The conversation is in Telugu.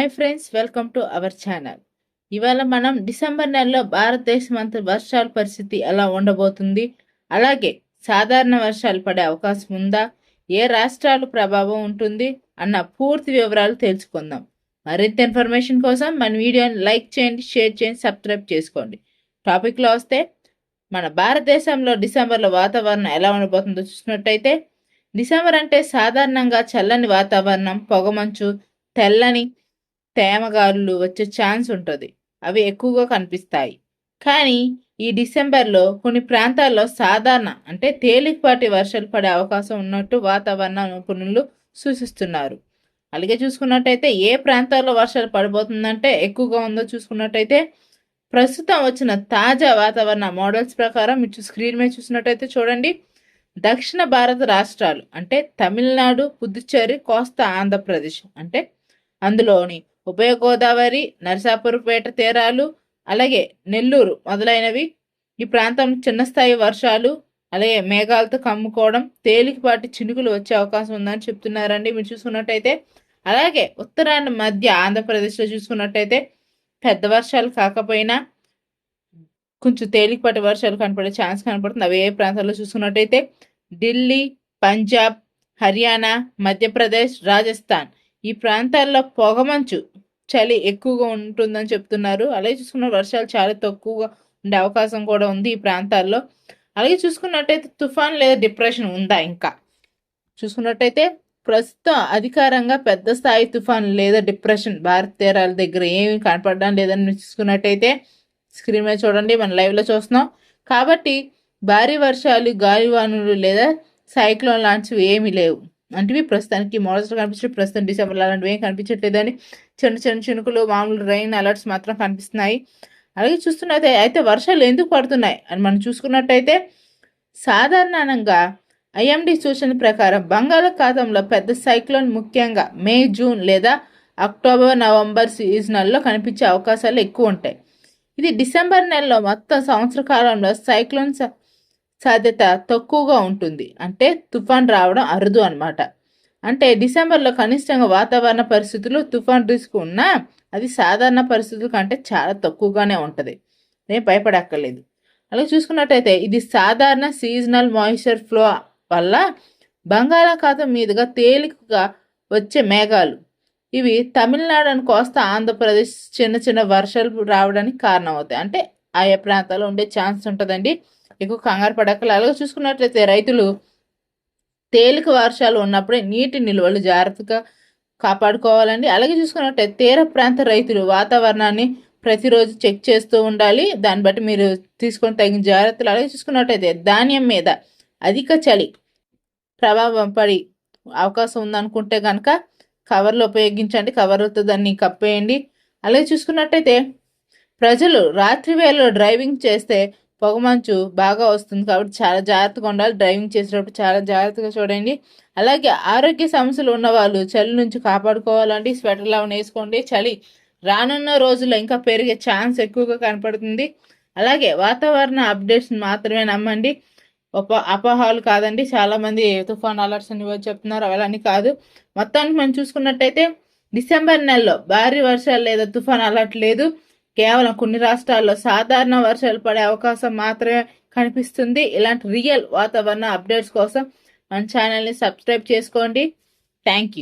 Hi friends, welcome to our channel. ఇవాళ మనం డిసెంబర్ నెలలో భారతదేశం అంతా వర్షాల పరిస్థితి ఎలా ఉండబోతుంది, అలాగే సాధారణ వర్షాలు పడే అవకాశం ఉందా, ఏ రాష్ట్రాలు ప్రభావం ఉంటుంది అన్న పూర్తి వివరాలు తెలుసుకుందాం. మరింత ఇన్ఫర్మేషన్ కోసం మన వీడియోని లైక్ చేయండి, షేర్ చేయండి, సబ్స్క్రైబ్ చేసుకోండి. టాపిక్లో వస్తే మన భారతదేశంలో డిసెంబర్లో వాతావరణం ఎలా ఉండబోతుందో చూసినట్టయితే, డిసెంబర్ అంటే సాధారణంగా చల్లని వాతావరణం, పొగమంచు, తెల్లని తేమగాలులు వచ్చే ఛాన్స్ ఉంటుంది. అవి ఎక్కువగా కనిపిస్తాయి. కానీ ఈ డిసెంబర్లో కొన్ని ప్రాంతాల్లో సాధారణ అంటే తేలికపాటి వర్షాలు పడే అవకాశం ఉన్నట్టు వాతావరణ నిపుణులు సూచిస్తున్నారు. అలాగే చూసుకున్నట్టయితే ఏ ప్రాంతాల్లో వర్షాలు పడబోతుందంటే ఎక్కువగా ఉందో చూసుకున్నట్టయితే, ప్రస్తుతం వచ్చిన తాజా వాతావరణ మోడల్స్ ప్రకారం మీరు స్క్రీన్ మీద చూసినట్టయితే చూడండి, దక్షిణ భారత రాష్ట్రాలు అంటే తమిళనాడు, పుదుచ్చేరి, కోస్తా ఆంధ్రప్రదేశ్ అంటే అందులోని ఉభయ గోదావరి, నరసాపురపేట తీరాలు, అలాగే నెల్లూరు మొదలైనవి ఈ ప్రాంతం చిన్న స్థాయి వర్షాలు, అలాగే మేఘాలతో కమ్ముకోవడం, తేలికపాటి చినుకులు వచ్చే అవకాశం ఉందని చెప్తున్నారండి మీరు చూసుకున్నట్టయితే. అలాగే ఉత్తరాయణ మధ్య ఆంధ్రప్రదేశ్లో చూసుకున్నట్టయితే పెద్ద వర్షాలు కాకపోయినా కొంచెం తేలికపాటి వర్షాలు కనపడే ఛాన్స్ కనపడుతుంది. అవి ఏ ప్రాంతాల్లో చూసుకున్నట్టయితే ఢిల్లీ, పంజాబ్, హర్యానా, మధ్యప్రదేశ్, రాజస్థాన్ ఈ ప్రాంతాల్లో పొగమంచు, చలి ఎక్కువగా ఉంటుందని చెప్తున్నారు. అలాగే చూసుకున్న వర్షాలు చాలా తక్కువగా ఉండే అవకాశం కూడా ఉంది ఈ ప్రాంతాల్లో. అలాగే చూసుకున్నట్టయితే తుఫాన్ లేదా డిప్రెషన్ ఉందా, ఇంకా చూసుకున్నట్టయితే ప్రస్తుతం అధికారంగా పెద్ద స్థాయి తుఫాన్ లేదా డిప్రెషన్ భారత తీరాల దగ్గర ఏమి కనపడడం లేదని చూసుకున్నట్టయితే స్క్రీన్ మీద చూడండి, మనం లైవ్లో చూస్తున్నాం. కాబట్టి భారీ వర్షాలు, గాలివానులు లేదా సైక్లోన్ లాంటివి ఏమీ లేవు. అంటే ప్రస్తుతానికి మోడల్స్ కనిపించే ప్రస్తుతం డిసెంబర్లో అలాంటివి ఏం కనిపించట్లేదని చిన్న చిన్న చినుకులు, మామూలు రైన్ అలర్ట్స్ మాత్రం కనిపిస్తున్నాయి. అలాగే చూస్తున్నట్టే అయితే వర్షాలు ఎందుకు పడుతున్నాయి అని మనం చూసుకున్నట్టయితే, సాధారణంగా ఐఎండీ సూచన ప్రకారం బంగాళాఖాతంలో పెద్ద సైక్లోన్ ముఖ్యంగా మే, జూన్ లేదా అక్టోబర్, నవంబర్ సీజనల్లో కనిపించే అవకాశాలు ఎక్కువ ఉంటాయి. ఇది డిసెంబర్ నెలలో మొత్తం సంవత్సర కాలంలో సైక్లోన్ సాధ్యత తక్కువగా ఉంటుంది. అంటే తుఫాన్ రావడం అరుదు అనమాట. అంటే డిసెంబర్లో కనిష్టంగా వాతావరణ పరిస్థితులు తుఫాన్ రిస్క్ ఉన్నా అది సాధారణ పరిస్థితుల కంటే చాలా తక్కువగానే ఉంటుంది. నేను భయపడక్కర్లేదు. అలాగే చూసుకున్నట్టయితే ఇది సాధారణ సీజనల్ మాయిశ్చర్ ఫ్లో వల్ల బంగాళాఖాతం మీదుగా తేలికగా వచ్చే మేఘాలు ఇవి తమిళనాడు అని కోస్తా ఆంధ్రప్రదేశ్ చిన్న చిన్న వర్షాలు రావడానికి కారణమవుతాయి. అంటే ఆయా ప్రాంతాల్లో ఉండే ఛాన్స్ ఉంటుందండి. ఎక్కువ కంగారు పడక్కర్లేదు. అలాగే చూసుకున్నట్లయితే రైతులు తేలిక వర్షాలు ఉన్నప్పుడే నీటి నిల్వలు జాగ్రత్తగా కాపాడుకోవాలండి. అలాగే చూసుకున్నట్టయితే తీర ప్రాంత రైతులు వాతావరణాన్ని ప్రతిరోజు చెక్ చేస్తూ ఉండాలి. దాన్ని బట్టి మీరు తీసుకొని తగిన జాగ్రత్తలు. అలాగే చూసుకున్నట్టయితే ధాన్యం మీద అధిక చలి ప్రభావం పడి అవకాశం ఉందనుకుంటే కనుక కవర్లు ఉపయోగించండి, కవర్లతో దాన్ని కప్పేయండి. అలాగే చూసుకున్నట్టయితే ప్రజలు రాత్రి వేళలో డ్రైవింగ్ చేస్తే పొగమంచు బాగా వస్తుంది, కాబట్టి చాలా జాగ్రత్తగా ఉండాలి. డ్రైవింగ్ చేసేటప్పుడు చాలా జాగ్రత్తగా చూడండి. అలాగే ఆరోగ్య సమస్యలు ఉన్న వాళ్ళు చలి నుంచి కాపాడుకోవాలండి. స్వెటర్లు అవి వేసుకోండి. చలి రానున్న రోజుల్లో ఇంకా పెరిగే ఛాన్స్ ఎక్కువగా కనపడుతుంది. అలాగే వాతావరణ అప్డేట్స్ మాత్రమే నమ్మండి, అపోహలు కాదండి. చాలామంది తుఫాన్ అలర్ట్స్ అని చెప్తున్నారు, అవన్నీ కాదు. మొత్తానికి మనం చూసుకున్నట్టయితే డిసెంబర్ నెలలో భారీ వర్షాలు లేదా తుఫాన్ అలర్ట్ లేదు. కేవలం కొన్ని రాష్ట్రాల్లో సాధారణ వర్షాలు పడే అవకాశం మాత్రమే కనిపిస్తుంది. ఇలాంటి రియల్ వాతావరణ అప్డేట్స్ కోసం మన ఛానల్ని సబ్స్క్రైబ్ చేసుకోండి. Thank you.